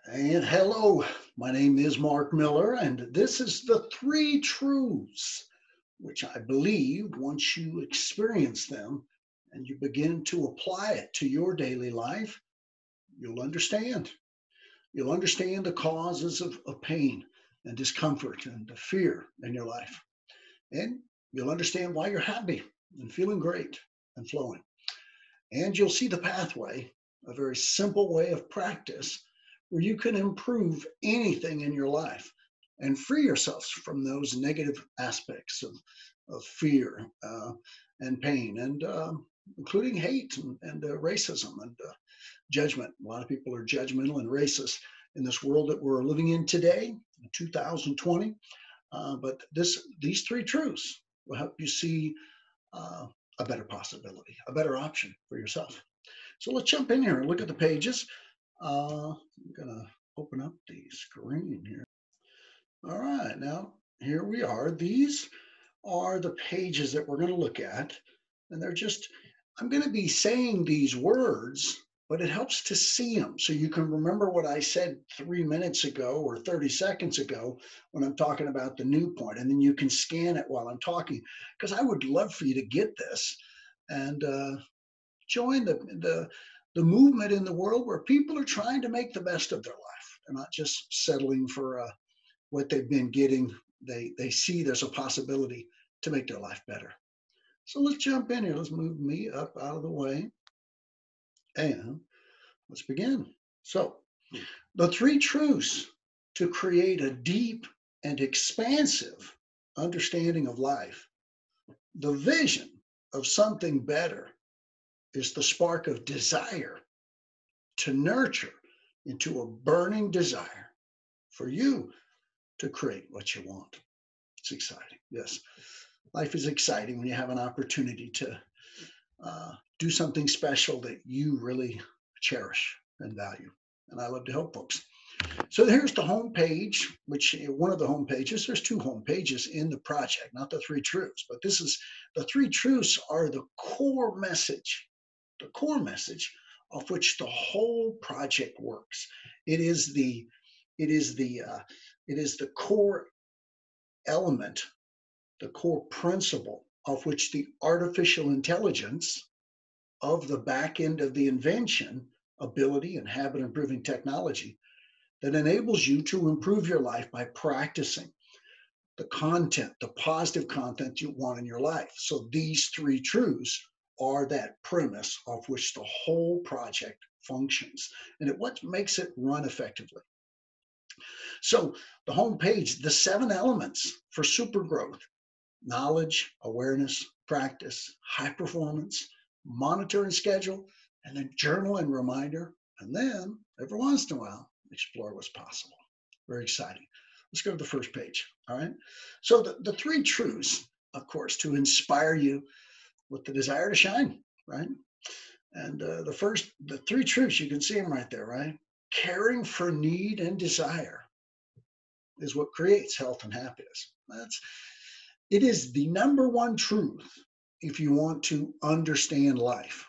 And hello, my name is Mark Miller, and this is the three truths, which I believe once you experience them and you begin to apply it to your daily life, you'll understand. You'll understand the causes of pain and discomfort and fear in your life. And you'll understand why you're happy and feeling great and flowing. And you'll see the pathway, a very simple way of practice where you can improve anything in your life and free yourselves from those negative aspects of fear and pain, and including hate and racism and judgment. A lot of people are judgmental and racist in this world that we're living in today, 2020. But these three truths will help you see uh, a better possibility, a better option for yourself. So let's jump in here and look at the pages. I'm going to open up the screen here. All right, now here we are. These are the pages that we're going to look at. And they're just, I'm going to be saying these words, but it helps to see them so you can remember what I said 3 minutes ago or 30 seconds ago when I'm talking about the new point. And then you can scan it while I'm talking, because I would love for you to get this and join the movement in the world where people are trying to make the best of their life. They're not just settling for what they've been getting. They see there's a possibility to make their life better. So let's jump in here. Let's move me up out of the way and let's begin. So, the three truths to create a deep and expansive understanding of life. The vision of something better is the spark of desire to nurture into a burning desire for you to create what you want. It's exciting. Yes, life is exciting when you have an opportunity to do something special that you really cherish and value. And I love to help folks. So here's the home page, which one of the home pages, there's two home pages in the project, not the three truths, but this is the three truths are the core message of which the whole project works. It is the it is the it is the core element, the core principle of which the artificial intelligence of the back end of the invention, ability, and habit improving technology that enables you to improve your life by practicing the content, the positive content you want in your life. So these three truths are that premise of which the whole project functions and it what makes it run effectively. So the home page, the 7 elements for super growth: knowledge, awareness, practice, high performance, monitor and schedule, and then journal and reminder. And then every once in a while, explore what's possible. Very exciting. Let's go to the first page. All right. So the three truths, of course, to inspire you with the desire to shine, right? And the three truths, you can see them right there, right? Caring for need and desire is what creates health and happiness. It is the number one truth if you want to understand life.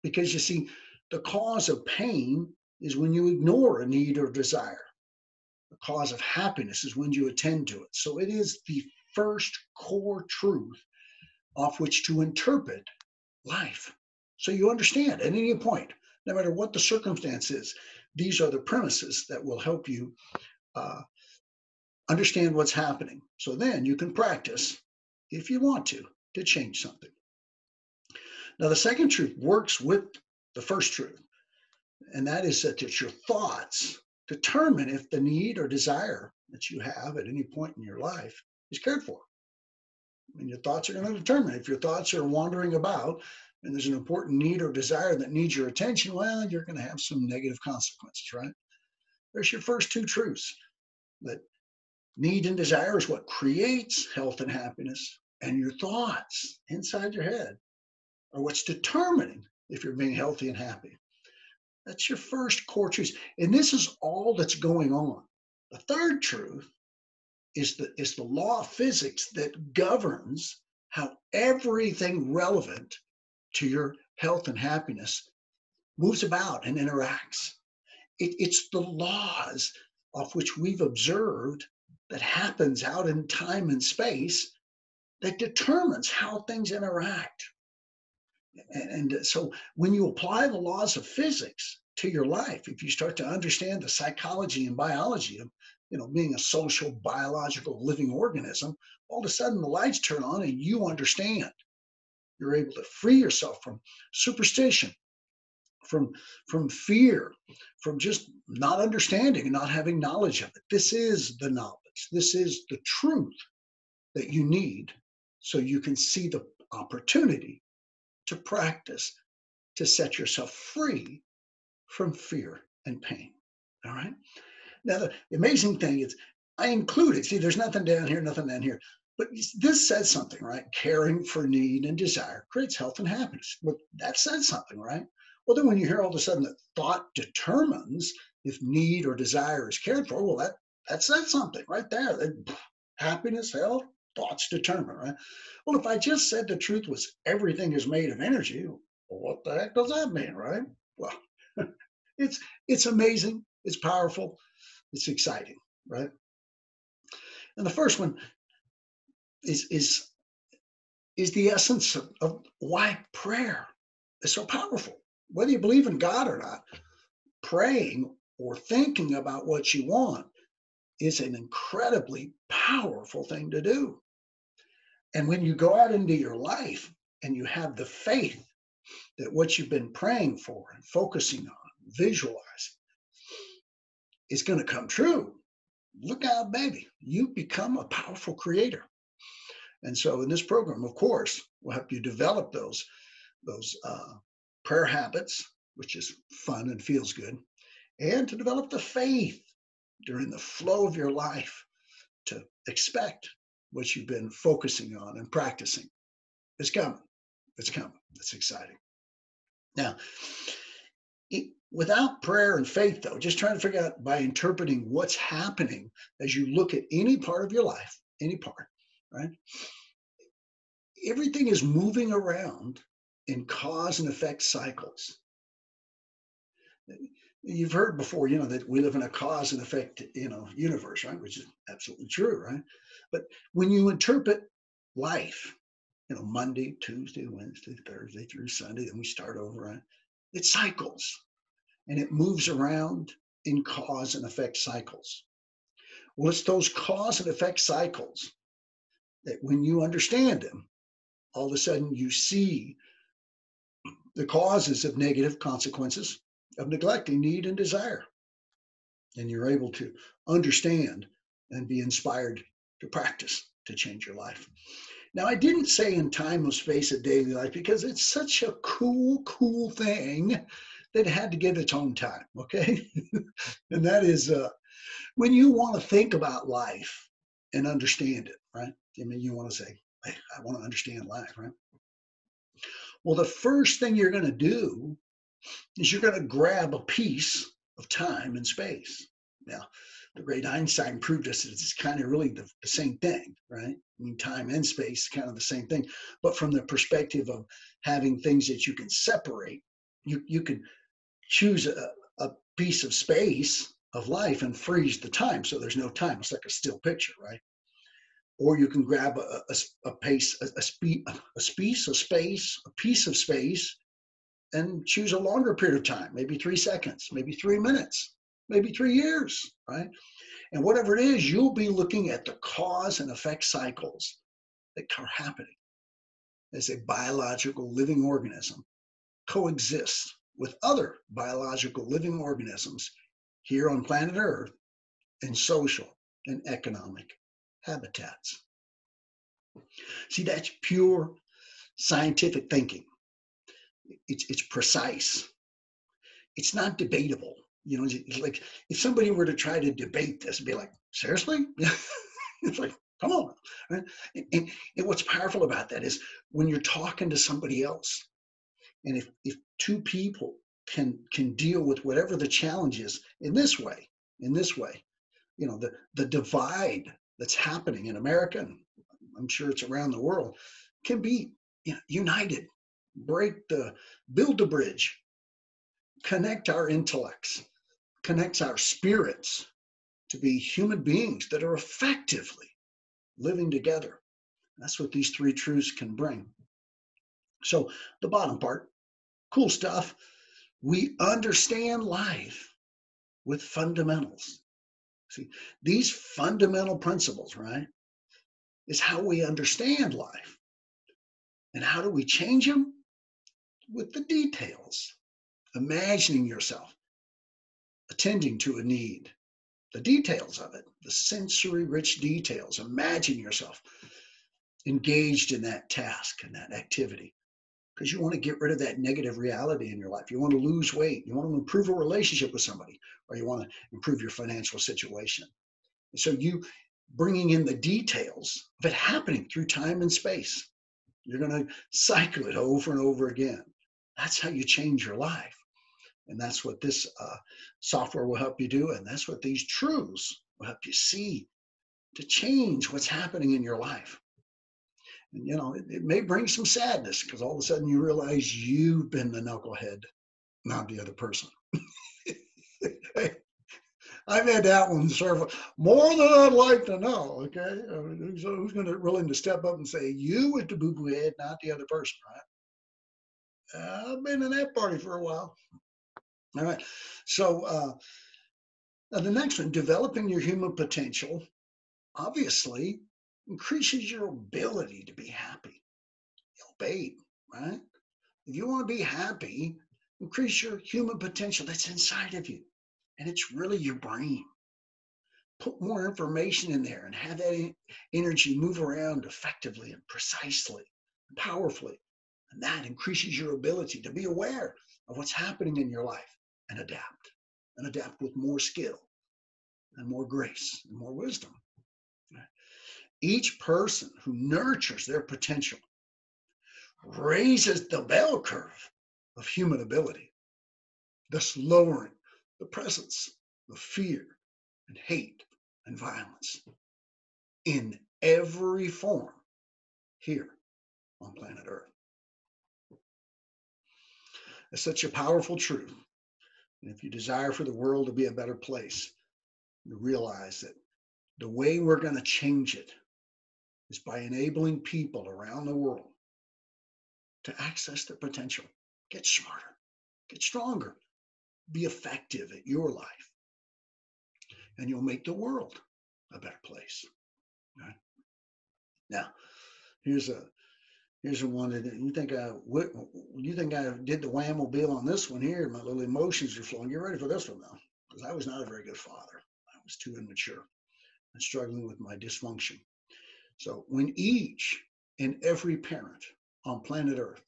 Because you see, the cause of pain is when you ignore a need or desire. The cause of happiness is when you attend to it. So it is the first core truth off which to interpret life. So you understand at any point, no matter what the circumstance is, these are the premises that will help you uh, understand what's happening. So then you can practice, if you want to change something. Now, the second truth works with the first truth, and that is that it's your thoughts determine if the need or desire that you have at any point in your life is cared for. I mean, your thoughts are going to determine. If your thoughts are wandering about and there's an important need or desire that needs your attention, well, you're going to have some negative consequences, right? There's your first two truths, that need and desire is what creates health and happiness, and your thoughts inside your head are what's determining if you're being healthy and happy. That's your first core truth. And this is all that's going on. The third truth is the law of physics that governs how everything relevant to your health and happiness moves about and interacts. It's the laws of which we've observed that happens out in time and space that determines how things interact. And so when you apply the laws of physics to your life, if you start to understand the psychology and biology of, being a social, biological, living organism, all of a sudden the lights turn on and you understand. You're able to free yourself from superstition, from fear, from just not understanding and not having knowledge of it. This is the knowledge. This is the truth that you need so you can see the opportunity to practice, to set yourself free from fear and pain. All right. Now, the amazing thing is, I included, see, there's nothing down here, nothing down here. But this says something, right? Caring for need and desire creates health and happiness. Well, that says something, right? Well, then when you hear all of a sudden that thought determines if need or desire is cared for, well, that says something right there. That happiness, health, thoughts determine, right? Well, if I just said the truth was everything is made of energy, well, what the heck does that mean, right? Well, it's amazing, it's powerful, it's exciting, right? And the first one is the essence of why prayer is so powerful. Whether you believe in God or not, praying or thinking about what you want is an incredibly powerful thing to do. And when you go out into your life and you have the faith that what you've been praying for and focusing on, visualizing, is going to come true, look out, baby. You become a powerful creator. And so in this program, of course, we'll help you develop those prayer habits, which is fun and feels good, and to develop the faith during the flow of your life to expect what you've been focusing on and practicing. It's coming. It's coming. It's exciting. Now, without prayer and faith, though, just trying to figure out by interpreting what's happening as you look at any part of your life, any part, right? Everything is moving around in cause and effect cycles. You've heard before, that we live in a cause and effect, universe, right? Which is absolutely true, right? But when you interpret life, Monday, Tuesday, Wednesday, Thursday through Sunday, then we start over, right? It cycles and it moves around in cause and effect cycles. Well, it's those cause and effect cycles that when you understand them, all of a sudden you see the causes of negative consequences of neglecting need and desire. And you're able to understand and be inspired to practice to change your life. Now, I didn't say in time of space of daily life because it's such a cool thing that it had to get its own time, okay? And that is when you want to think about life and understand it, right? I mean, you want to say, hey, I want to understand life, right? Well, the first thing you're going to do is you're going to grab a piece of time and space. Now, the great Einstein proved us that it's kind of really the same thing, right? I mean, time and space, kind of the same thing. But from the perspective of having things that you can separate, you can choose a piece of space of life and freeze the time so there's no time. It's like a still picture, right? Or you can grab a piece of space and choose a longer period of time, maybe 3 seconds, maybe 3 minutes, maybe 3 years, right? And whatever it is, you'll be looking at the cause and effect cycles that are happening as a biological living organism coexists with other biological living organisms here on planet Earth in social and economic habitats. See, that's pure scientific thinking. It's precise. It's not debatable. It's like if somebody were to try to debate this and be like, seriously? It's like, come on. Right? And what's powerful about that is when you're talking to somebody else, and if two people can deal with whatever the challenge is in this way, the divide that's happening in America, and I'm sure it's around the world, can be united, build the bridge, connect our intellects, connects our spirits to be human beings that are effectively living together. That's what these three truths can bring. So the bottom part, cool stuff. We understand life with fundamentals. See, these fundamental principles, right, is how we understand life. And how do we change them? With the details. Imagining yourself attending to a need, the details of it, the sensory rich details. Imagine yourself engaged in that task and that activity because you want to get rid of that negative reality in your life. You want to lose weight. You want to improve a relationship with somebody, or you want to improve your financial situation. And so you bringing in the details of it happening through time and space. You're going to cycle it over and over again. That's how you change your life. And that's what this software will help you do. And that's what these truths will help you see to change what's happening in your life. And, you know, it may bring some sadness because all of a sudden you realize you've been the knucklehead, not the other person. I've had that one serve more than I'd like to know. Okay. So who's going to willing to step up and say, you with the boo boo head, not the other person, right? I've been in that party for a while. All right. So the next one, developing your human potential, obviously increases your ability to be happy. Bait, right? If you want to be happy, increase your human potential that's inside of you. And it's really your brain. Put more information in there and have that energy move around effectively and precisely and powerfully. And that increases your ability to be aware of what's happening in your life and adapt with more skill and more grace and more wisdom. Each person who nurtures their potential raises the bell curve of human ability, thus lowering the presence of fear and hate and violence in every form here on planet Earth. It's such a powerful truth. And if you desire for the world to be a better place, you realize that the way we're going to change it is by enabling people around the world to access their potential, get smarter, get stronger, be effective at your life, and you'll make the world a better place. Right? Now, here's a one that you think I did the whammobile on this one here. My little emotions are flowing. Get ready for this one though, because I was not a very good father. I was too immature and struggling with my dysfunction. So when each and every parent on planet Earth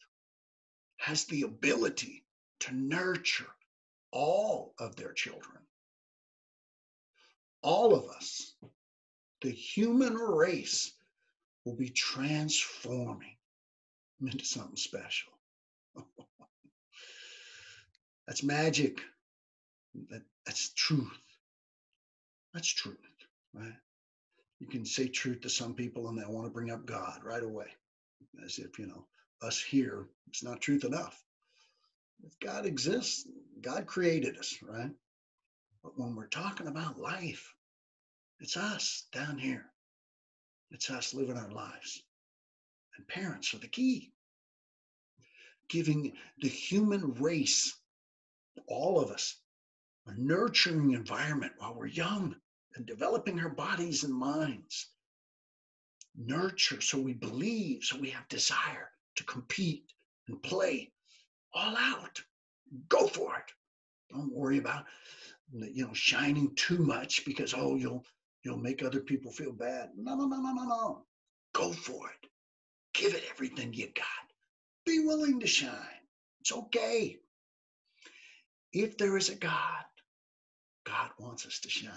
has the ability to nurture all of their children, all of us, the human race will be transforming into something special. That's magic. That's truth. That's truth, right? You can say truth to some people and they want to bring up God right away, as if, us here, it's not truth enough. If God exists, God created us, right? But when we're talking about life, it's us down here. It's us living our lives. And parents are the key. Giving the human race, all of us, a nurturing environment while we're young and developing our bodies and minds. Nurture so we believe, so we have desire to compete and play all out. Go for it. Don't worry about shining too much because you'll make other people feel bad. No. Go for it. Give it everything you got. Be willing to shine. It's okay. If there is a God, God wants us to shine.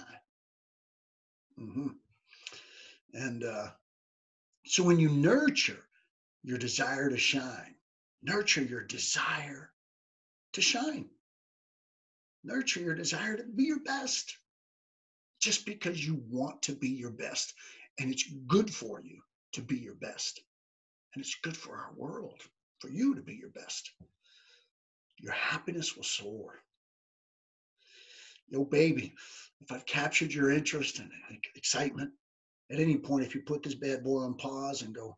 Mm-hmm. And so when you nurture your desire to shine, nurture your desire to shine, nurture your desire to be your best, just because you want to be your best. And it's good for you to be your best. And it's good for our world, for you to be your best. Your happiness will soar. Yo, baby, if I've captured your interest and excitement, at any point, if you put this bad boy on pause and go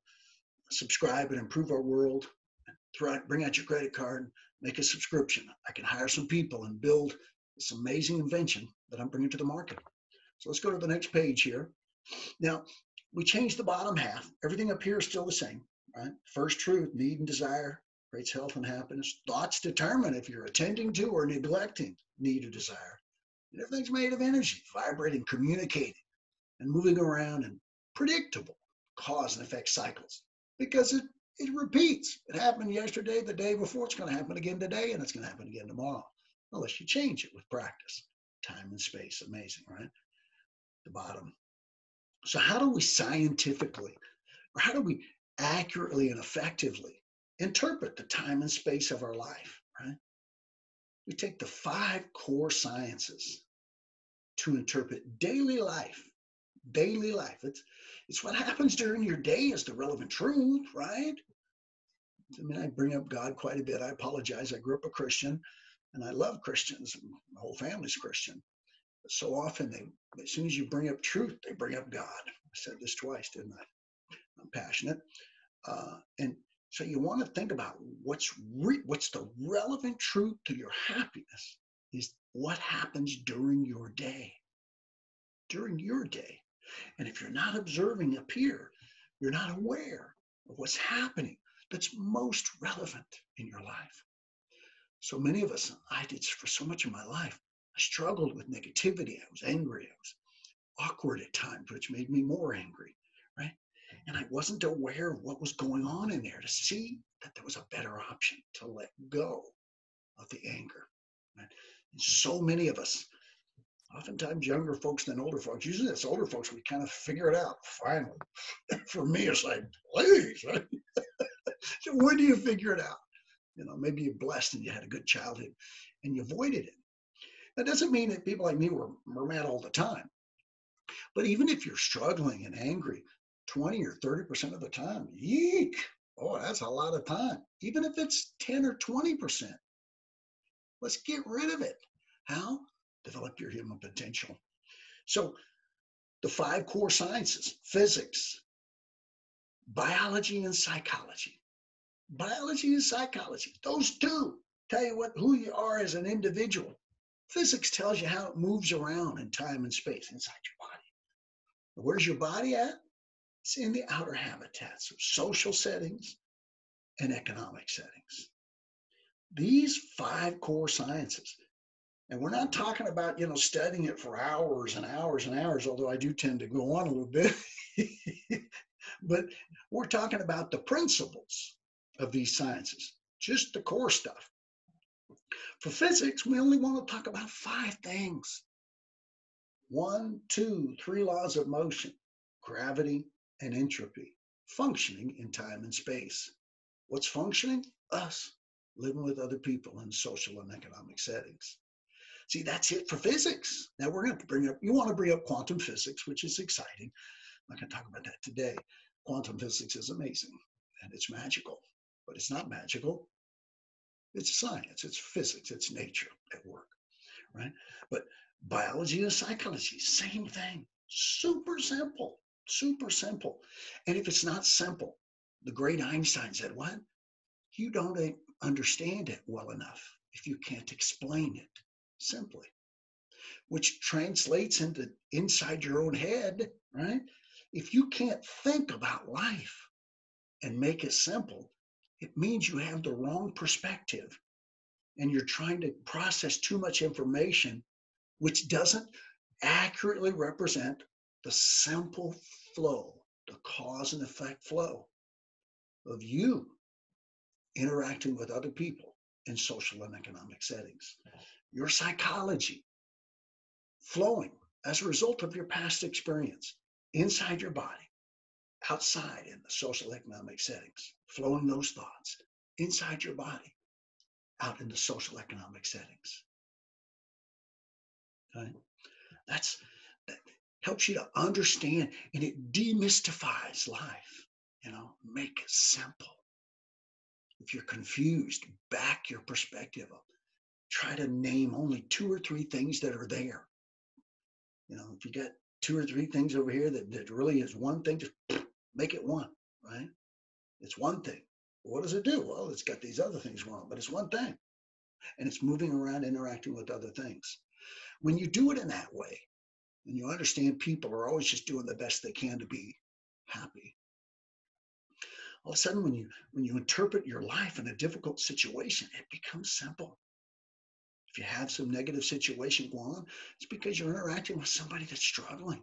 subscribe and improve our world, bring out your credit card, make a subscription. I can hire some people and build this amazing invention that I'm bringing to the market. So let's go to the next page here. Now, we changed the bottom half. Everything up here is still the same, right? First truth, need and desire creates health and happiness. Thoughts determine if you're attending to or neglecting need or desire. And everything's made of energy, vibrating, communicating, and moving around in predictable cause and effect cycles because it repeats. It happened yesterday, the day before. It's going to happen again today, and it's going to happen again tomorrow, unless you change it with practice. Time and space, amazing, right? The bottom. So how do we scientifically, or how do we accurately and effectively interpret the time and space of our life, right? We take the 5 core sciences to interpret daily life. Daily life. It's what happens during your day is the relevant truth, right? I mean, I bring up God quite a bit. I apologize. I grew up a Christian, and I love Christians. My whole family's Christian. But so often, as soon as you bring up truth, they bring up God. I said this twice, didn't I? I'm passionate. And so you want to think about what's the relevant truth to your happiness is what happens during your day. During your day. And if you're not observing up here, you're not aware of what's happening that's most relevant in your life. So many of us, I did for so much of my life, I struggled with negativity. I was angry. I was awkward at times, which made me more angry, right? And I wasn't aware of what was going on in there to see that there was a better option to let go of the anger. Right? And so many of us, oftentimes younger folks than older folks, usually it's older folks, we kind of figure it out finally. For me, it's like, please, right? So when do you figure it out? You know, maybe you're blessed and you had a good childhood and you avoided it. That doesn't mean that people like me were mad all the time. But even if you're struggling and angry 20 or 30% of the time, yeek, oh, that's a lot of time. Even if it's 10 or 20%, let's get rid of it. How? Develop your human potential. So the 5 core sciences, physics, biology, and psychology. Biology and psychology, those two tell you who you are as an individual. Physics tells you how it moves around in time and space inside your body. Where's your body at? It's in the outer habitats of social settings and economic settings. These 5 core sciences, and we're not talking about, studying it for hours and hours and hours, although I do tend to go on a little bit, but we're talking about the principles of these sciences, just the core stuff. For physics, we only want to talk about 5 things. 1, 2, 3 laws of motion, gravity and entropy, functioning in time and space. What's functioning? Us, living with other people in social and economic settings. See, that's it for physics. Now we're going to you want to bring up quantum physics, which is exciting. I'm not going to talk about that today. Quantum physics is amazing and it's magical, but it's not magical. It's science, it's physics, it's nature at work, right? But biology and psychology, same thing. Super simple, super simple. And if it's not simple, the great Einstein said, what? You don't understand it well enough if you can't explain it simply, which translates into inside your own head, right? If you can't think about life and make it simple, it means you have the wrong perspective and you're trying to process too much information, which doesn't accurately represent the simple flow, the cause and effect flow of you interacting with other people in social and economic settings. Your psychology flowing as a result of your past experience inside your body, outside in the social economic settings, flowing those thoughts inside your body, out in the social economic settings. Okay? That helps you to understand, and it demystifies life. Make it simple. If you're confused, back your perspective up. try to name only 2 or 3 things that are there. If you got 2 or 3 things over here that really is one thing, just make it one, right? It's one thing. What does it do? Well, it's got these other things going on, but it's one thing. And it's moving around, interacting with other things. When you do it in that way, and you understand people are always just doing the best they can to be happy, all of a sudden when you interpret your life in a difficult situation, it becomes simple. If you have some negative situation going on, it's because you're interacting with somebody that's struggling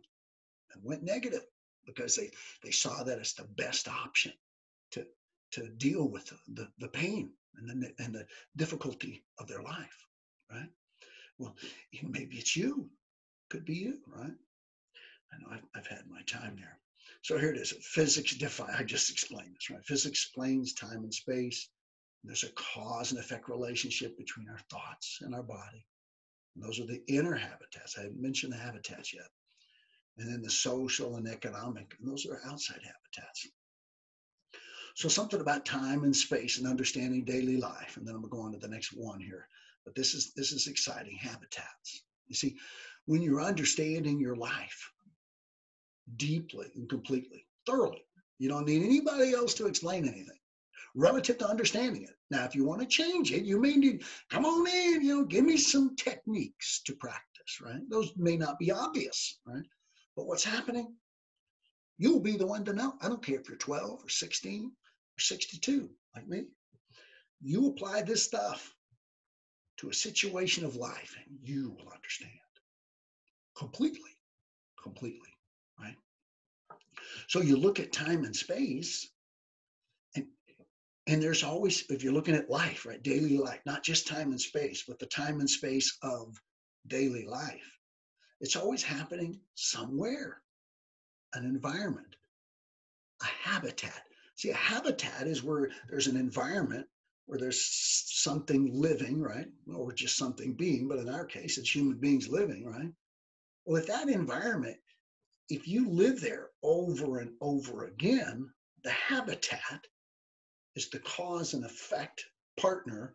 and went negative because they saw that as the best option to deal with the pain and the difficulty of their life, right? Well, maybe it's you. Could be you, right? I know I've had my time there. So here it is. Physics define. I just explained this, right? Physics explains time and space. There's a cause and effect relationship between our thoughts and our body. And those are the inner habitats. I haven't mentioned the habitats yet. And then the social and economic, and those are outside habitats. So something about time and space and understanding daily life. And then I'm going to go on to the next one here. But this is exciting, habitats. You see, when you're understanding your life deeply and completely, thoroughly, you don't need anybody else to explain anything relative to understanding it. Now, if you want to change it, you may need, come on in, give me some techniques to practice, right? Those may not be obvious, right? But what's happening? You'll be the one to know. I don't care if you're 12 or 16 or 62, like me. You apply this stuff to a situation of life and you will understand completely, right? So you look at time and space, and there's always, if you're looking at life, right, daily life, not just time and space, but the time and space of daily life, it's always happening somewhere, an environment, a habitat. See, a habitat is where there's an environment where there's something living, right, or just something being, but in our case, it's human beings living, right? Well, if that environment, if you live there over and over again, the habitat is the cause and effect partner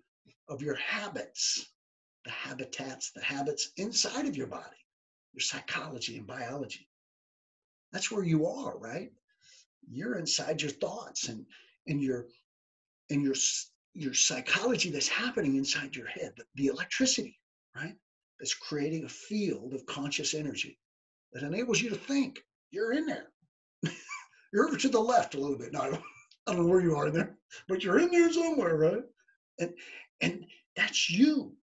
of your habits, the habitats, the habits inside of your body, your psychology and biology. That's where you are, right? You're inside your thoughts and your psychology that's happening inside your head, the electricity, right? That's creating a field of conscious energy that enables you to think. You're in there. You're over to the left a little bit. No, I don't know where you are in there, but you're in there somewhere, right? And that's you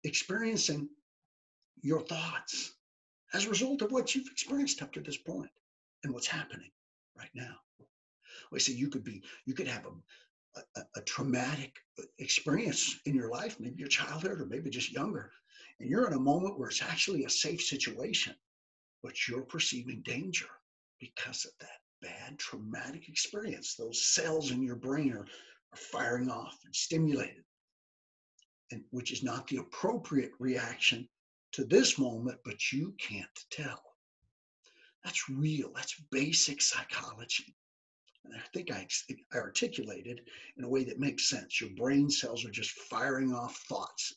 experiencing your thoughts as a result of what you've experienced up to this point and what's happening right now. Well, see, you could have a traumatic experience in your life, maybe your childhood or maybe just younger, and you're in a moment where it's actually a safe situation, but you're perceiving danger because of that bad traumatic experience. Those cells in your brain are firing off and stimulated, and which is not the appropriate reaction to this moment, but you can't tell. That's real. That's basic psychology. And I think I articulated in a way that makes sense. Your brain cells are just firing off thoughts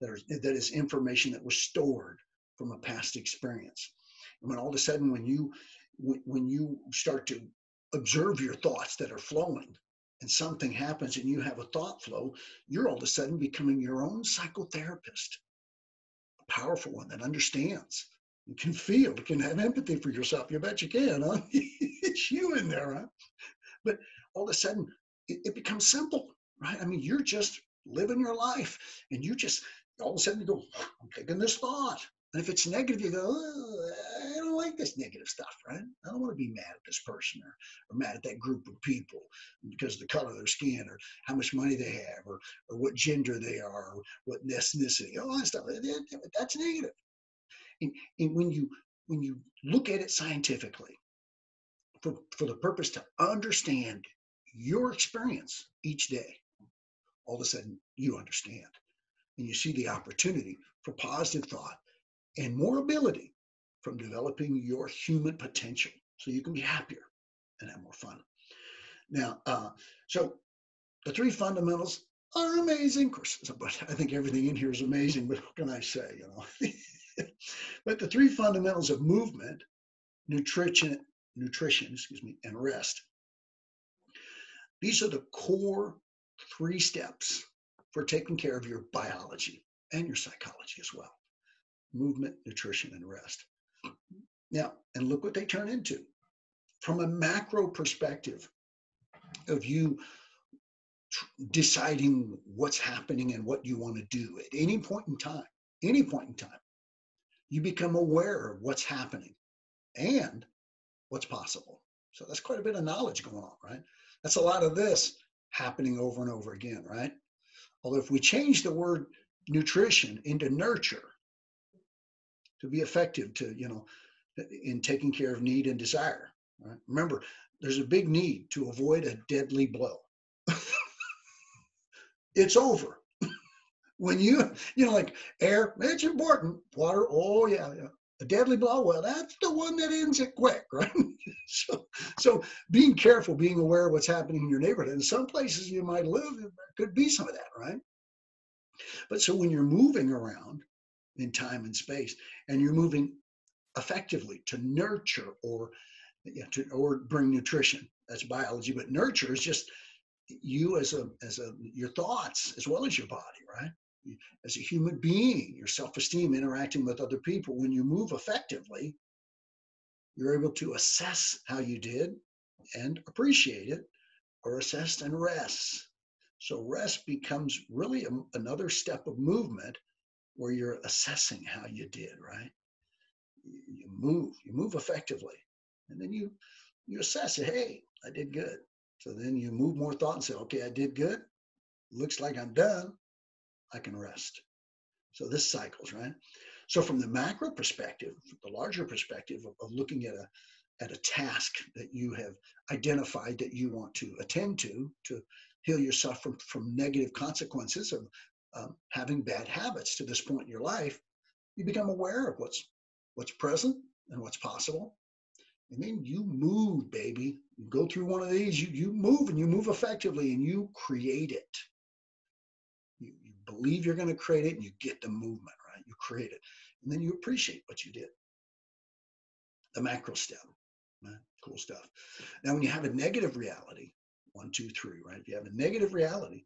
that is information that was stored from a past experience. And when all of a sudden, when you start to observe your thoughts that are flowing and something happens and you have a thought flow, you're all of a sudden becoming your own psychotherapist, a powerful one that understands and can feel, can have empathy for yourself. You bet you can, huh? It's you in there, huh? But all of a sudden, it becomes simple, right? I mean, you're just living your life and you just, all of a sudden you go, I'm taking this thought. And if it's negative, you go, oh, I don't like this negative stuff, right? I don't want to be mad at this person or mad at that group of people because of the color of their skin or how much money they have or what gender they are or what ethnicity, all that stuff. That's negative. And when you look at it scientifically, for the purpose to understand your experience each day, all of a sudden you understand and you see the opportunity for positive thought and more ability from developing your human potential so you can be happier and have more fun. Now, so the 3 fundamentals are amazing. Of course, but I think everything in here is amazing, but what can I say, But the three fundamentals of movement, nutrition, excuse me, and rest, these are the core three steps for taking care of your biology and your psychology as well. Movement, nutrition, and rest. Now, and look what they turn into. From a macro perspective of you deciding what's happening and what you want to do at any point in time, you become aware of what's happening and what's possible. So that's quite a bit of knowledge going on, right? That's a lot of this happening over and over again, right? Although if we change the word nutrition into nurture to be effective in taking care of need and desire, right? Remember, there's a big need to avoid a deadly blow. It's over. When like air, it's important. Water, oh yeah. A deadly blow, well, that's the one that ends it quick, right? so being careful, being aware of what's happening in your neighborhood. In some places you might live, there could be some of that, right? But so when you're moving around in time and space, and you're moving effectively to nurture or bring nutrition, that's biology. But nurture is just you as your thoughts as well as your body, right? As a human being, your self-esteem, interacting with other people. When you move effectively, you're able to assess how you did and appreciate it, or assess and rest. So rest becomes really another step of movement where you're assessing how you did, right? You move effectively, and then you assess it. Hey, I did good. So then you move more thought and say, okay, I did good. Looks like I'm done. I can rest. So this cycles, right? So from the macro perspective, the larger perspective of looking at a task that you have identified that you want to attend to heal yourself from negative consequences of having bad habits to this point in your life, you become aware of what's present and what's possible. And then you move, baby. You go through one of these, you move, and you move effectively, and you create it. You believe you're going to create it, and you get the movement, right? You create it. And then you appreciate what you did. The macro step, right? Cool stuff. Now, when you have a negative reality, 1, 2, 3, right? If you have a negative reality,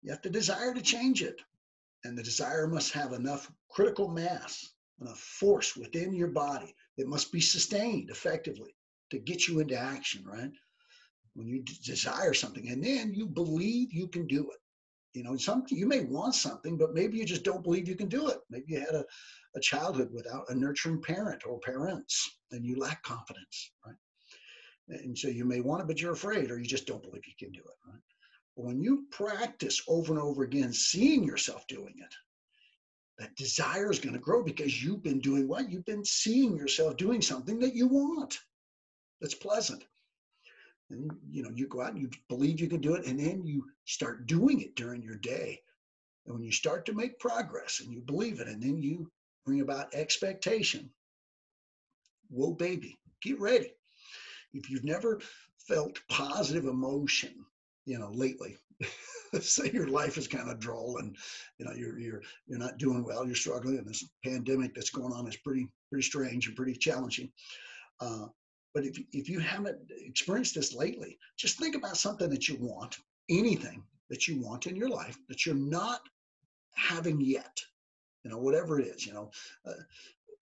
you have to desire to change it. And the desire must have enough critical mass, enough force within your body. It must be sustained effectively to get you into action, right? When you desire something, and then you believe you can do it. You may want something, but maybe you just don't believe you can do it. Maybe you had a childhood without a nurturing parent or parents, and you lack confidence, right? And so you may want it, but you're afraid, or you just don't believe you can do it, right? But when you practice over and over again, seeing yourself doing it, that desire is going to grow because you've been doing what? You've been seeing yourself doing something that you want, that's pleasant. And you go out and you believe you can do it, and then you start doing it during your day. And when you start to make progress and you believe it, and then you bring about expectation, whoa, baby, get ready. If you've never felt positive emotion, lately, let's say your life is kind of dull, and you're not doing well, you're struggling, and this pandemic that's going on is pretty strange and pretty challenging. But if you haven't experienced this lately, just think about something that you want, anything that you want in your life that you're not having yet, whatever it is,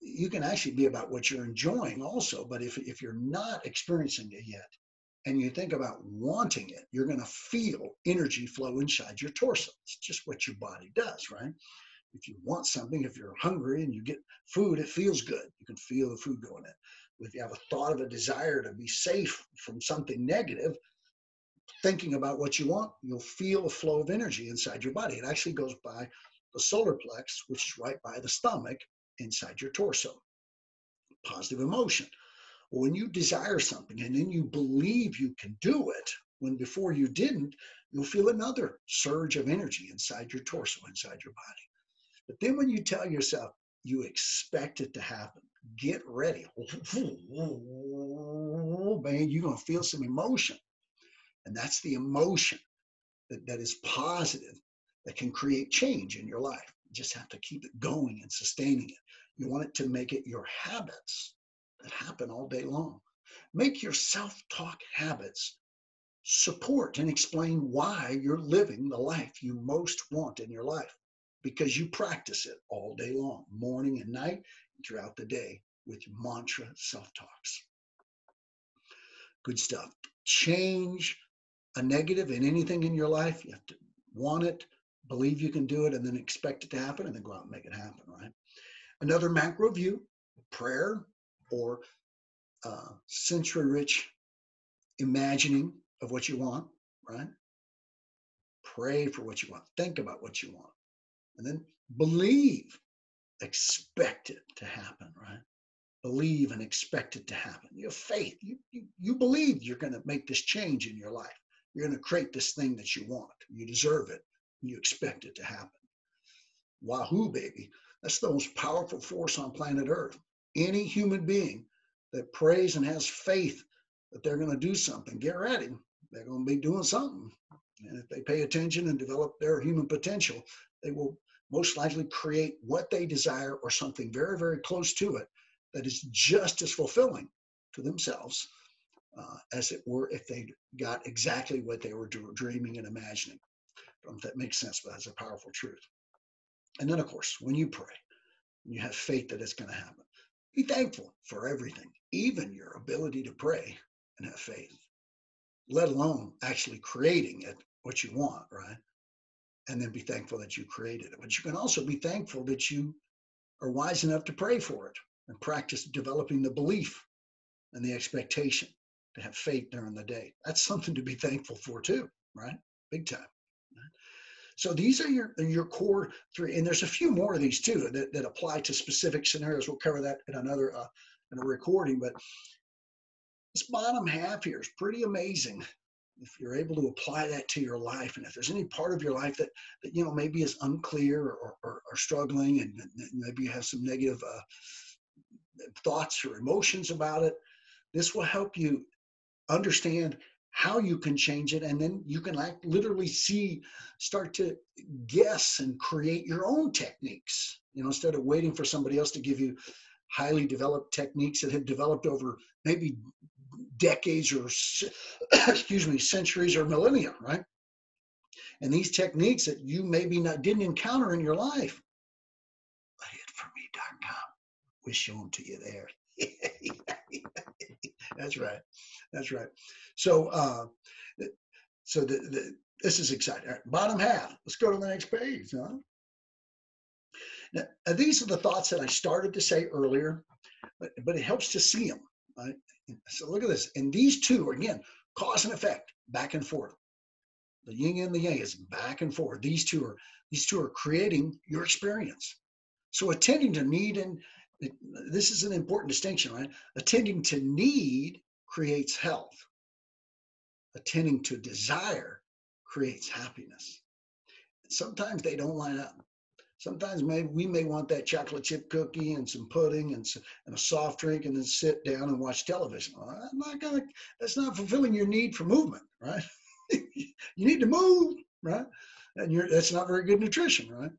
you can actually be about what you're enjoying also. But if you're not experiencing it yet, and you think about wanting it, you're going to feel energy flow inside your torso. It's just what your body does, right? If you want something, if you're hungry and you get food, it feels good. You can feel the food going in. If you have a thought of a desire to be safe from something negative, thinking about what you want, you'll feel a flow of energy inside your body. It actually goes by the solar plex, which is right by the stomach, inside your torso. Positive emotion. When you desire something and then you believe you can do it, when before you didn't, you'll feel another surge of energy inside your torso, inside your body. But then when you tell yourself you expect it to happen, get ready. Man, you're going to feel some emotion. And that's the emotion that is positive that can create change in your life. You just have to keep it going and sustaining it. You want it to make it your habits that happen all day long. Make your self-talk habits support and explain why you're living the life you most want in your life, because you practice it all day long, morning and night, and throughout the day with mantra self-talks. Good stuff. Change a negative in anything in your life. You have to want it, believe you can do it, and then expect it to happen, and then go out and make it happen, right? Another macro view, prayer or sensory-rich imagining of what you want, right? Pray for what you want. Think about what you want. And then believe, expect it to happen, right? Believe and expect it to happen. You have faith. You believe you're going to make this change in your life. You're going to create this thing that you want. You deserve it. You expect it to happen. Wahoo, baby. That's the most powerful force on planet Earth. Any human being that prays and has faith that they're going to do something, get ready. They're going to be doing something. And if they pay attention and develop their human potential, they will most likely create what they desire or something very, very close to it that is just as fulfilling to themselves as it were if they got exactly what they were dreaming and imagining. I don't know if that makes sense, but that's a powerful truth. And then, of course, when you pray, you have faith that it's going to happen. Be thankful for everything, even your ability to pray and have faith, let alone actually creating it, what you want, right? And then be thankful that you created it. But you can also be thankful that you are wise enough to pray for it and practice developing the belief and the expectation to have faith during the day. That's something to be thankful for too, right? Big time. So these are your core three, and there's a few more of these too that apply to specific scenarios. We'll cover that in another in a recording, but this bottom half here is pretty amazing if you're able to apply that to your life. And if there's any part of your life that maybe is unclear or struggling, and maybe you have some negative thoughts or emotions about it, this will help you understand how you can change it, and then you can literally start to guess and create your own techniques, instead of waiting for somebody else to give you highly developed techniques that have developed over maybe decades or centuries or millennia, right? And these techniques that you maybe didn't encounter in your life, hitforme.com, we show them to you there. That's right. So this is exciting. All right, bottom half. Let's go to the next page. Huh? Now, these are the thoughts that I started to say earlier, but it helps to see them. Right? So look at this. And these two are, again, cause and effect, back and forth. The yin and the yang is back and forth. These two are creating your experience. So attending to need, and this is an important distinction, right? Attending to need creates health. Attending to desire creates happiness. Sometimes they don't line up. Sometimes we may want that chocolate chip cookie and some pudding and a soft drink, and then sit down and watch television. Well, that's not fulfilling your need for movement, right? You need to move, right? And that's not very good nutrition, right?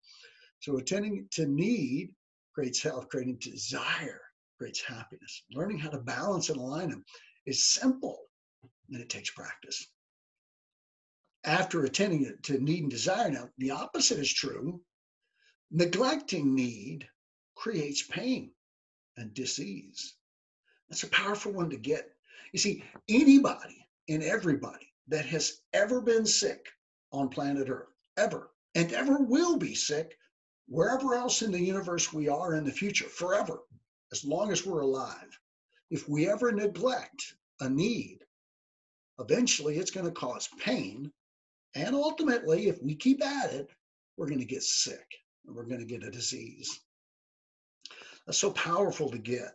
So attending to need creates health. Creating desire creates happiness. Learning how to balance and align them is simple, and it takes practice. After attending to need and desire, now the opposite is true. Neglecting need creates pain and disease. That's a powerful one to get. You see, anybody and everybody that has ever been sick on planet Earth, ever, and ever will be sick wherever else in the universe we are in the future, forever, as long as we're alive. If we ever neglect a need, eventually it's going to cause pain. And ultimately, if we keep at it, we're going to get sick and we're going to get a disease. That's so powerful to get,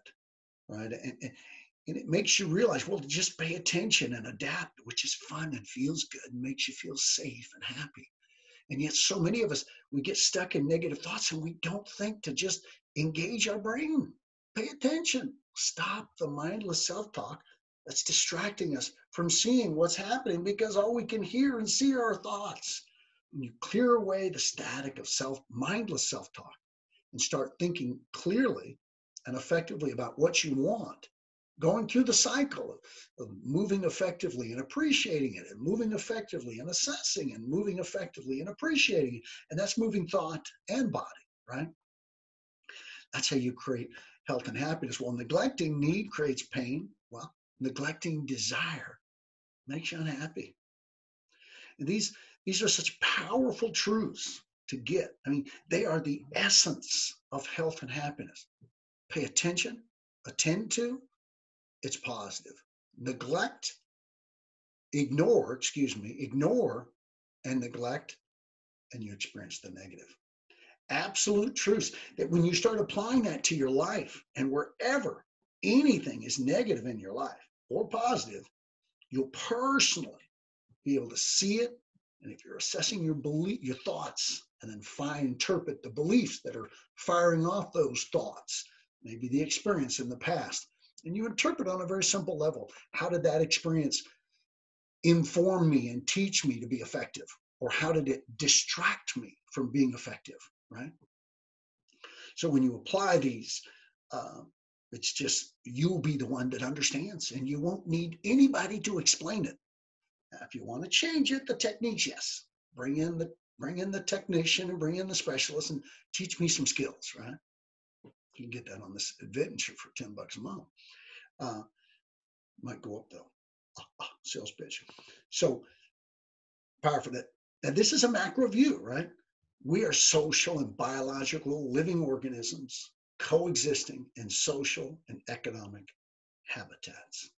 right? And it makes you realize, well, just pay attention and adapt, which is fun and feels good and makes you feel safe and happy. And yet so many of us, we get stuck in negative thoughts and we don't think to just engage our brain. Pay attention. Stop the mindless self-talk that's distracting us from seeing what's happening, because all we can hear and see are our thoughts. When you clear away the static of mindless self-talk and start thinking clearly and effectively about what you want, going through the cycle of moving effectively and appreciating it, and moving effectively and assessing, and moving effectively and appreciating it. And that's moving thought and body, right? That's how you create health and happiness. Well, neglecting need creates pain. Well, neglecting desire makes you unhappy. And these are such powerful truths to get. I mean, they are the essence of health and happiness. Pay attention, attend to, it's positive. Neglect, ignore and neglect, and you experience the negative. Absolute truths that when you start applying that to your life, and wherever anything is negative in your life or positive, you'll personally be able to see it. And if you're assessing your thoughts, and then interpret the beliefs that are firing off those thoughts, maybe the experience in the past, and you interpret on a very simple level, how did that experience inform me and teach me to be effective? Or how did it distract me from being effective, right? So when you apply these, it's just, you'll be the one that understands, and you won't need anybody to explain it. Now, if you want to change it, the techniques, yes. Bring in the technician and bring in the specialist and teach me some skills, right? You can get that on this adventure for $10 a month. Might go up though. Sales pitch. So powerful. Now this is a macro view, right? We are social and biological living organisms coexisting in social and economic habitats.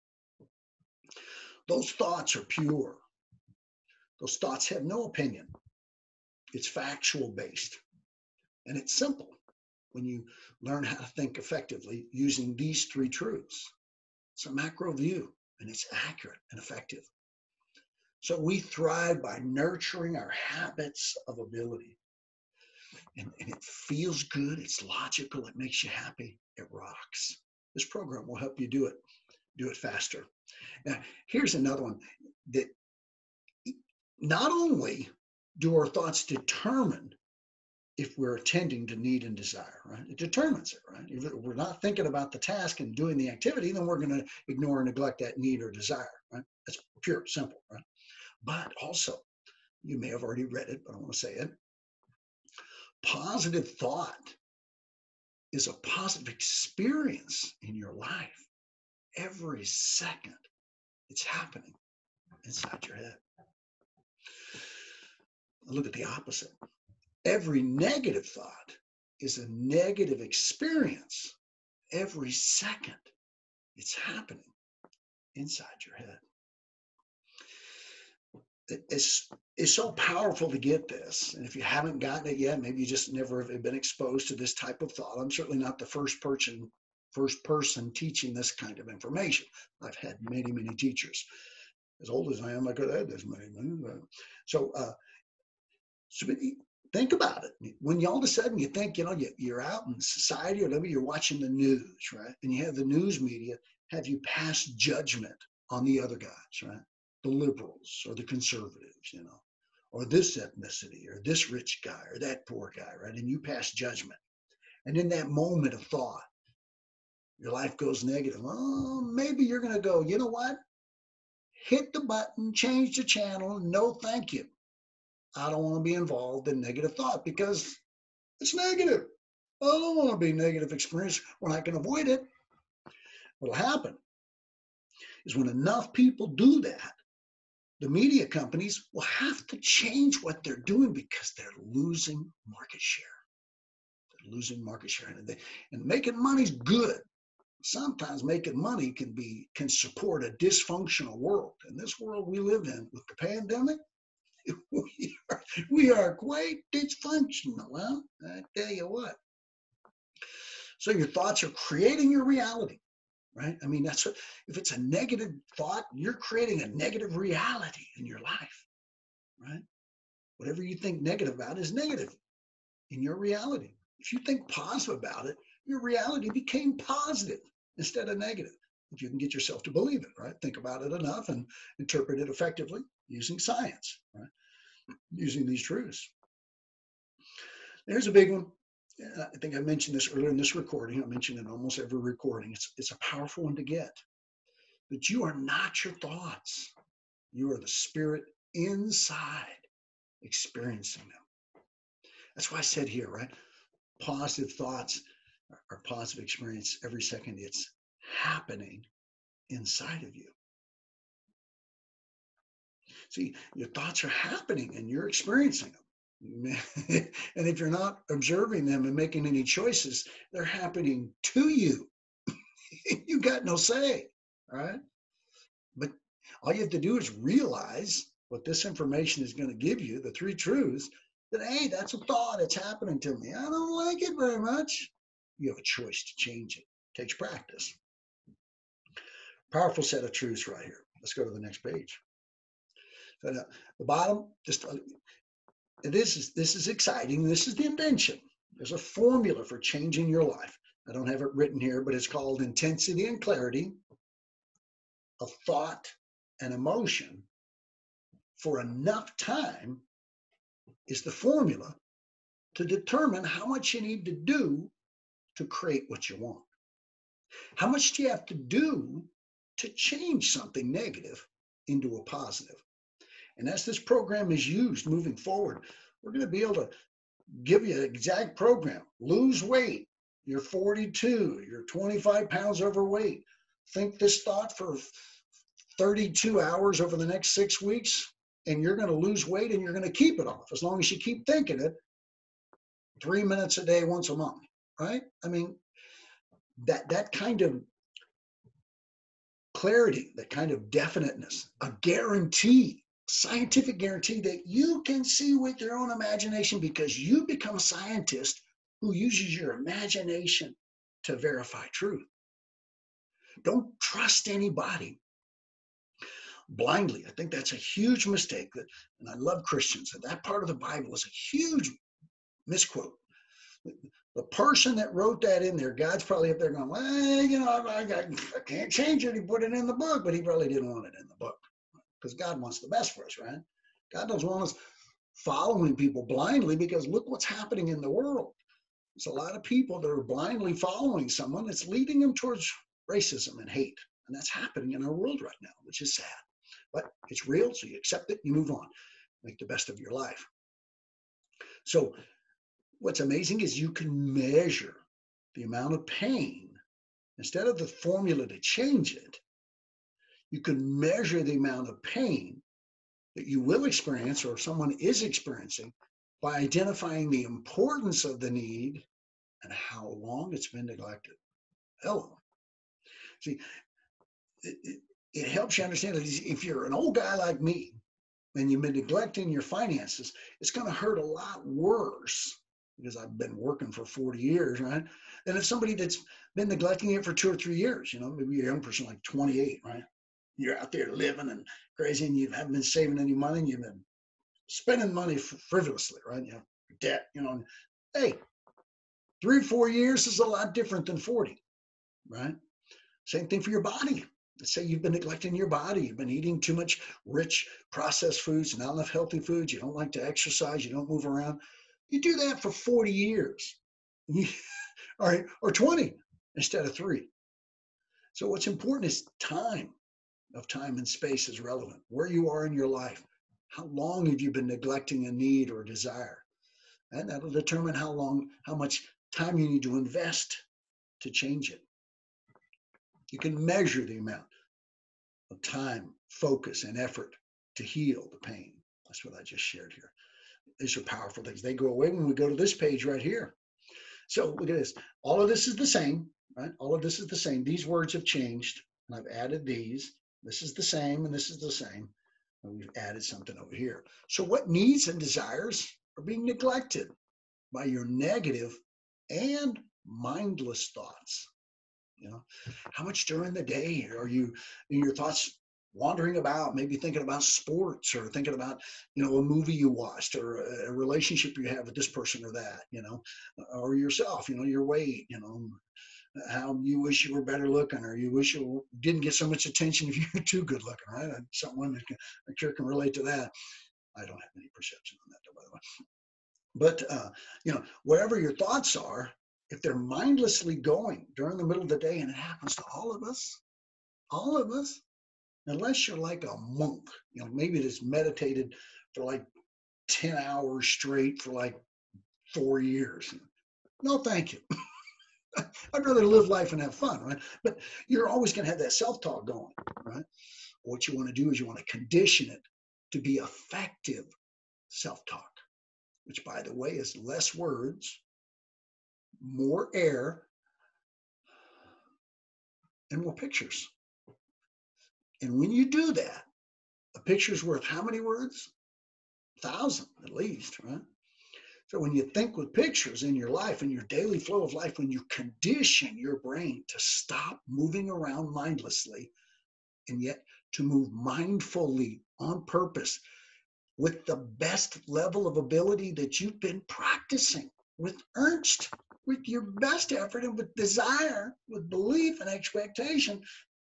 Those thoughts are pure. Those thoughts have no opinion. It's factual based. And it's simple when you learn how to think effectively using these three truths. It's a macro view, and it's accurate and effective. So we thrive by nurturing our habits of ability. And it feels good. It's logical. It makes you happy. It rocks. This program will help you do it faster. Now, here's another one that not only do our thoughts determine if we're attending to need and desire, right? It determines it, right? If we're not thinking about the task and doing the activity, then we're going to ignore or neglect that need or desire, right? That's pure, simple, right? But also, you may have already read it, but I want to say it. Positive thought is a positive experience in your life. Every second, it's happening inside your head. Look at the opposite. Every negative thought is a negative experience. Every second, it's happening inside your head. It's so powerful to get this. And if you haven't gotten it yet, maybe you just never have been exposed to this type of thought. I'm certainly not the first person teaching this kind of information. I've had many, many teachers. As old as I am, I could have this many. So think about it. When all of a sudden you think, you're out in society, or maybe you're watching the news, right? And you have the news media have you pass judgment on the other guys, right? The liberals or the conservatives, or this ethnicity or this rich guy or that poor guy, right? And you pass judgment. And in that moment of thought, your life goes negative. Oh, maybe you're going to go, you know what? Hit the button, change the channel. No, thank you. I don't want to be involved in negative thought because it's negative. I don't want to be negative experience when I can avoid it. What'll happen is when enough people do that, the media companies will have to change what they're doing because they're losing market share. They're losing market share. And making money's good. Sometimes making money can support a dysfunctional world. In this world we live in with the pandemic, we are quite dysfunctional. Well, I tell you what. So your thoughts are creating your reality, right? I mean, if it's a negative thought, you're creating a negative reality in your life, right? Whatever you think negative about is negative in your reality. If you think positive about it, your reality became positive instead of negative. If you can get yourself to believe it, right? Think about it enough and interpret it effectively using science, right? using these truths. There's a big one. I think I mentioned this earlier in this recording. I mentioned it in almost every recording. It's a powerful one to get. That you are not your thoughts. You are the spirit inside experiencing them. That's why I said here, right? Positive thoughts are positive experience every second. It's happening inside of you. See, your thoughts are happening and you're experiencing them. And if you're not observing them and making any choices, they're happening to you. You got no say, right? But all you have to do is realize what this information is going to give you, the three truths, that, hey, that's a thought. It's happening to me. I don't like it very much. You have a choice to change it. It takes practice. Powerful set of truths right here. Let's go to the next page. So the bottom, just this is exciting. This is the invention. There's a formula for changing your life. I don't have it written here, but it's called intensity and clarity of thought and emotion for enough time is the formula to determine how much you need to do to create what you want. How much do you have to do to change something negative into a positive? And as this program is used moving forward, we're going to be able to give you an exact program. Lose weight. You're 42. You're 25 pounds overweight. Think this thought for 32 hours over the next 6 weeks, and you're going to lose weight and you're going to keep it off as long as you keep thinking it 3 minutes a day, once a month, right? I mean, that kind of clarity, that kind of definiteness, a guarantee, scientific guarantee that you can see with your own imagination because you become a scientist who uses your imagination to verify truth. Don't trust anybody blindly. I think that's a huge mistake. And I love Christians. And that part of the Bible is a huge misquote. The person that wrote that in there, God's probably up there going, well, you know, I can't change it. He put it in the book, but he probably didn't want it in the book because God wants the best for us, right? God doesn't want us following people blindly because look what's happening in the world. There's a lot of people that are blindly following someone that's leading them towards racism and hate. And that's happening in our world right now, which is sad. But it's real, so you accept it, you move on. Make the best of your life. So what's amazing is you can measure the amount of pain. Instead of the formula to change it, you can measure the amount of pain that you will experience or someone is experiencing by identifying the importance of the need and how long it's been neglected. Hello. See, it helps you understand that if you're an old guy like me and you've been neglecting your finances, it's going to hurt a lot worse because I've been working for 40 years, right? Than if somebody that's been neglecting it for 2 or 3 years, you know, maybe you're a young person like 28, right? You're out there living and crazy and you haven't been saving any money and you've been spending money frivolously, right? You have debt, you know. And, hey, 3 or 4 years is a lot different than 40, right? Same thing for your body. Let's say you've been neglecting your body. You've been eating too much rich processed foods, not enough healthy foods. You don't like to exercise. You don't move around. You do that for 40 years, or 20 instead of 3. So what's important is time and space is relevant. Where you are in your life. How long have you been neglecting a need or a desire? And that'll determine how much time you need to invest to change it. You can measure the amount of time, focus, and effort to heal the pain. That's what I just shared here. These are powerful things. They go away when we go to this page right here. So look at this. All of this is the same, right? All of this is the same. These words have changed, and I've added these. This is the same, and this is the same. And we've added something over here. So what needs and desires are being neglected by your negative and mindless thoughts? You know, how much during the day are you in your thoughts wandering about, maybe thinking about sports or thinking about, you know, a movie you watched or a relationship you have with this person or that, you know, or yourself, you know, your weight, you know, how you wish you were better looking or you wish you didn't get so much attention if you're too good looking, right? Someone that can relate to that. I don't have any perception on that, though, by the way. But wherever your thoughts are, if they're mindlessly going during the middle of the day, and it happens to all of us, unless you're like a monk, maybe it's meditated for like 10 hours straight for like 4 years. No, thank you. I'd rather live life and have fun, right? But you're always going to have that self-talk going, right? What you want to do is you want to condition it to be effective self-talk, which, by the way, is less words, more air, and more pictures. And when you do that, a picture's worth how many words? 1,000 at least, right? So when you think with pictures in your life, in your daily flow of life, when you condition your brain to stop moving around mindlessly and yet to move mindfully on purpose with the best level of ability that you've been practicing with earnest, with your best effort and with desire, with belief and expectation,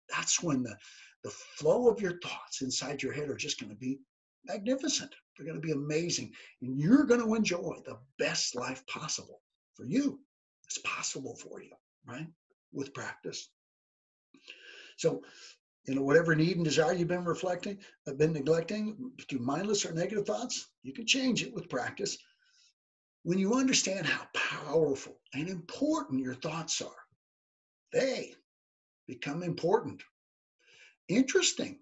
that's when the flow of your thoughts inside your head are just going to be magnificent. They're going to be amazing. And you're going to enjoy the best life possible for you. It's possible for you, right? With practice. So, whatever need and desire you've been neglecting through mindless or negative thoughts, you can change it with practice. When you understand how powerful and important your thoughts are, they become important. Interesting.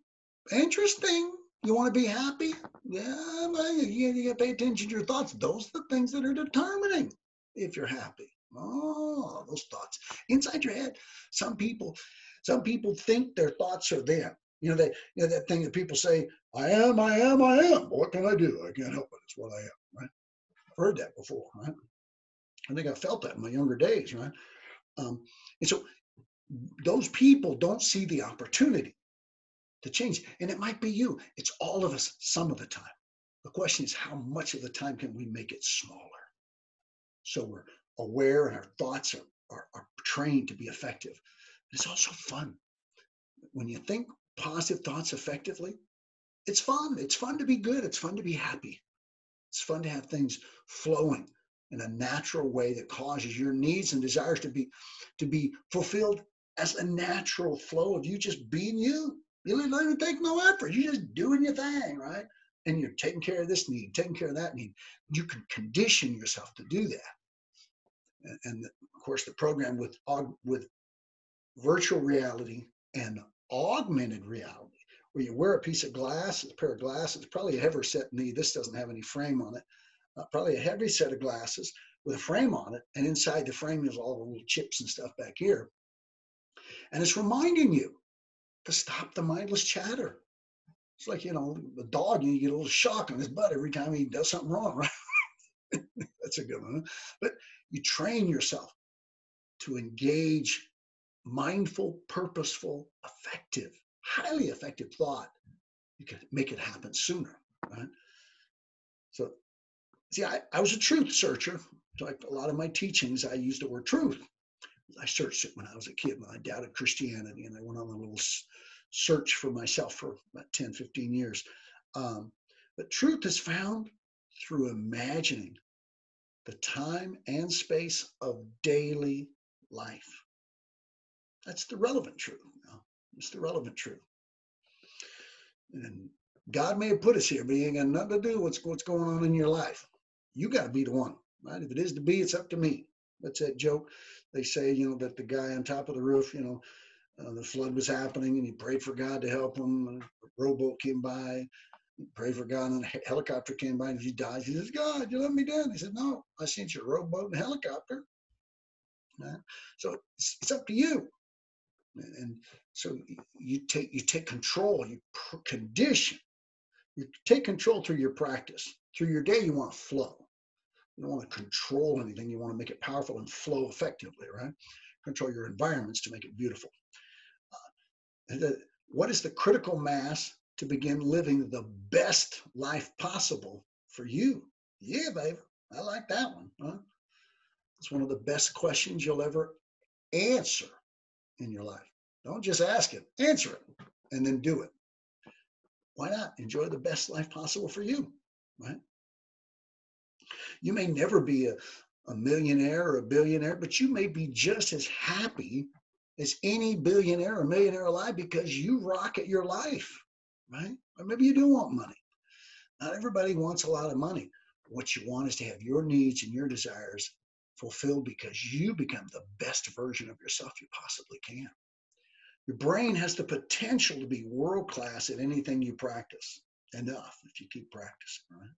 You want to be happy? Yeah, well, you got to pay attention to your thoughts. Those are the things that are determining if you're happy. Oh, those thoughts inside your head. Some people think their thoughts are them. That thing that people say, I am. What can I do? I can't help it. It's what I am, right? I've heard that before, right? I think I felt that in my younger days, right? And so those people don't see the opportunity to change. And it might be you. It's all of us some of the time. The question is, how much of the time can we make it smaller? So we're aware and our thoughts are trained to be effective. It's also fun. When you think positive thoughts effectively, it's fun. It's fun to be good. It's fun to be happy. It's fun to have things flowing in a natural way that causes your needs and desires to be fulfilled as a natural flow of you just being you. You don't even take no effort. You're just doing your thing, right? And you're taking care of this need, taking care of that need. You can condition yourself to do that. And of course, the program with virtual reality and augmented reality, where you wear a piece of glass, a pair of glasses, probably a heavier set knee. This doesn't have any frame on it. Probably a heavy set of glasses with a frame on it. And inside the frame is all the little chips and stuff back here. And it's reminding you to stop the mindless chatter. It's like, the dog, you get a little shock on his butt every time he does something wrong, right? That's a good one. Huh? But you train yourself to engage mindful, purposeful, effective, highly effective thought. You can make it happen sooner, right? So, see, I was a truth searcher. Like a lot of my teachings, I used the word truth. I searched it when I was a kid, when I doubted Christianity, and I went on a little search for myself for about 10, 15 years. But truth is found through imagining the time and space of daily life. That's the relevant truth. It's the relevant truth. And God may have put us here, but he ain't got nothing to do with what's going on in your life. You got to be the one, right? If it is to be, it's up to me. That's that joke. They say, that the guy on top of the roof, the flood was happening and he prayed for God to help him. And a rowboat came by, he prayed for God, and a helicopter came by and he died. He says, God, you let me down. He said, no, I sent you a rowboat and a helicopter. Right? So it's up to you. And so you take control, you condition, you take control through your practice. Through your day, you want to flow. You don't want to control anything. You want to make it powerful and flow effectively, right? Control your environments to make it beautiful. What is the critical mass to begin living the best life possible for you? Yeah, baby. I like that one. Huh? It's one of the best questions you'll ever answer in your life. Don't just ask it, answer it, and then do it. Why not? Enjoy the best life possible for you. right? You may never be a millionaire or a billionaire, but you may be just as happy as any billionaire or millionaire alive because you rocket your life, right? Or maybe you do want money. Not everybody wants a lot of money. What you want is to have your needs and your desires fulfilled because you become the best version of yourself you possibly can. Your brain has the potential to be world class at anything you practice. Enough if you keep practicing, right?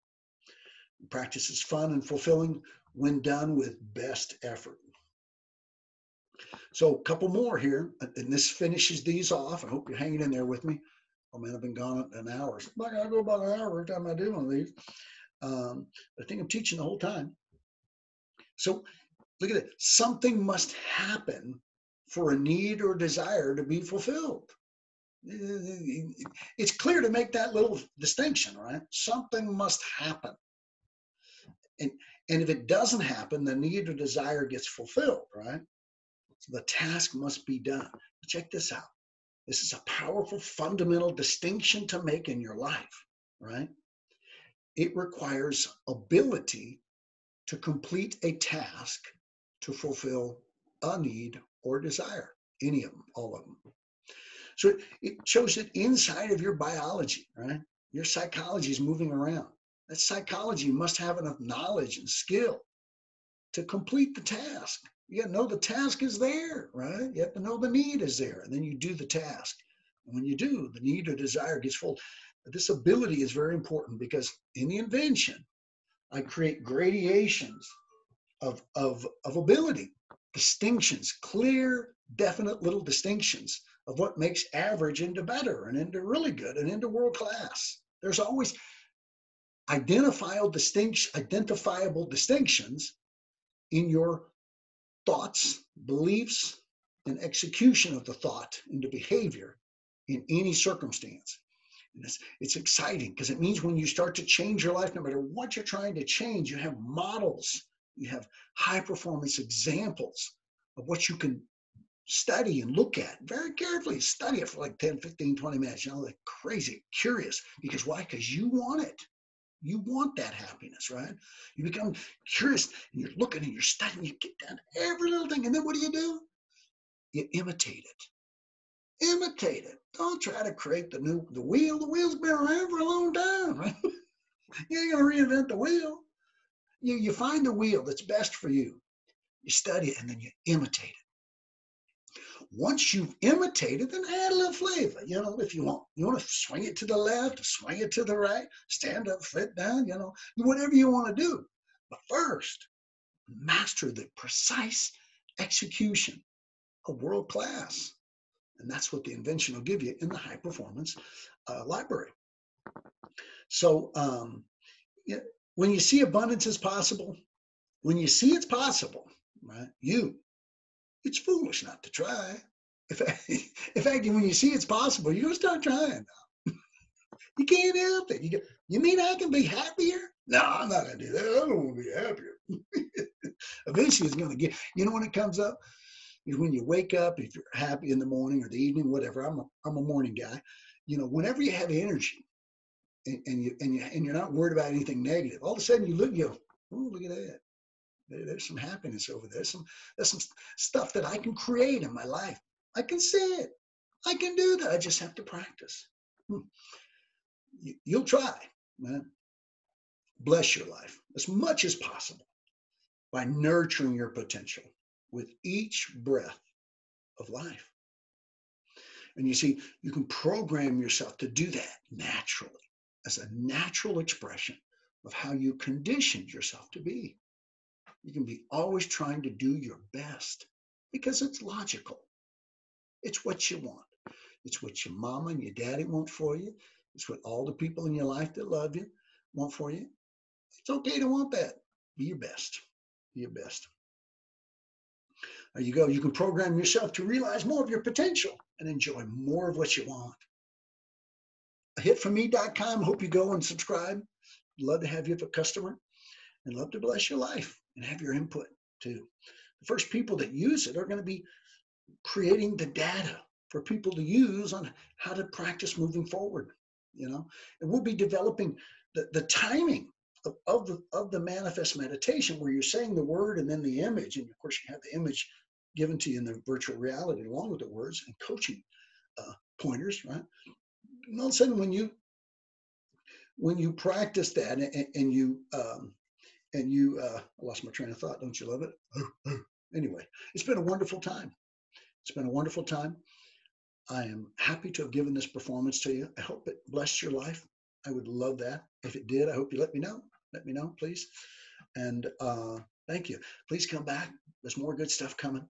Practice is fun and fulfilling when done with best effort. So a couple more here, and this finishes these off. I hope you're hanging in there with me. Oh man, I've been gone an hour. So I gotta go about an hour every time I do one of these. I think I'm teaching the whole time. So look at it. Something must happen for a need or desire to be fulfilled. It's clear to make that little distinction, right? Something must happen. And, and if it doesn't happen, the need or desire gets fulfilled, right? So the task must be done. Check this out. This is a powerful fundamental distinction to make in your life, right? It requires ability to complete a task to fulfill a need or desire, any of them, all of them. So it shows that inside of your biology, right? Your psychology is moving around. That psychology must have enough knowledge and skill to complete the task. You got to know the task is there, right? You have to know the need is there, and then you do the task. And when you do, the need or desire gets full. This ability is very important because in the invention, I create gradations of ability, distinctions, clear, definite little distinctions of what makes average into better and into really good and into world class. There's always identifiable distinctions in your thoughts, beliefs, and execution of the thought into behavior in any circumstance. And it's exciting because it means when you start to change your life, no matter what you're trying to change, you have models, you have high performance examples of what you can study and look at very carefully. Study it for like 10, 15, 20 minutes, like crazy, curious. Because why? Because you want it. You want that happiness, right? You become curious and you're looking and you're studying, you get down to every little thing. And then what do? You imitate it. Imitate it. Don't try to create the wheel. The wheel's been around for a long time, right? You ain't gonna reinvent the wheel. You find the wheel that's best for you. You study it and then you imitate it. Once you've imitated, then add a little flavor, if you want. You want to swing it to the left, swing it to the right, stand up, foot down, whatever you want to do. But first, master the precise execution of world class. And that's what the invention will give you in the high performance library. So when you see abundance is possible, when you see it's possible, right? It's foolish not to try. In fact, when you see it's possible, you're going to start trying now. You can't help it. You mean I can be happier? No, I'm not going to do that. I don't want to be happier. Eventually, it's going to get, when it comes up, is when you wake up, if you're happy in the morning or the evening, whatever. I'm a morning guy. Whenever you have energy and you're not worried about anything negative, all of a sudden you look, oh, look at that. There's some happiness over there. There's some stuff that I can create in my life. I can see it. I can do that. I just have to practice. You'll try, man. Bless your life as much as possible by nurturing your potential with each breath of life. And you see, you can program yourself to do that naturally as a natural expression of how you conditioned yourself to be. You can be always trying to do your best because it's logical. It's what you want. It's what your mama and your daddy want for you. It's what all the people in your life that love you want for you. It's okay to want that. Be your best. Be your best. There you go. You can program yourself to realize more of your potential and enjoy more of what you want. Ahitfromme.com. Hope you go and subscribe. Love to have you as a customer and love to bless your life and have your input too. The first people that use it are going to be creating the data for people to use on how to practice moving forward. And we'll be developing the timing of the manifest meditation, where you're saying the word and then the image, and of course you have the image given to you in the virtual reality along with the words and coaching pointers, right? And all of a sudden, when you practice that I lost my train of thought. Don't you love it? Anyway, it's been a wonderful time. It's been a wonderful time. I am happy to have given this performance to you. I hope it blessed your life. I would love that. If it did, I hope you let me know. Let me know, please. And thank you. Please come back. There's more good stuff coming.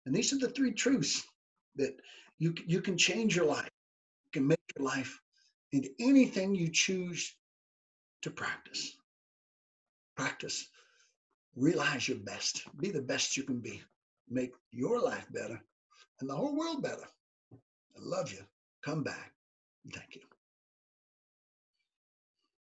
And these are the three truths that you can change your life. You can make your life into anything you choose to practice. Practice. Realize your best. Be the best you can be. Make your life better and the whole world better. I love you. Come back. Thank you.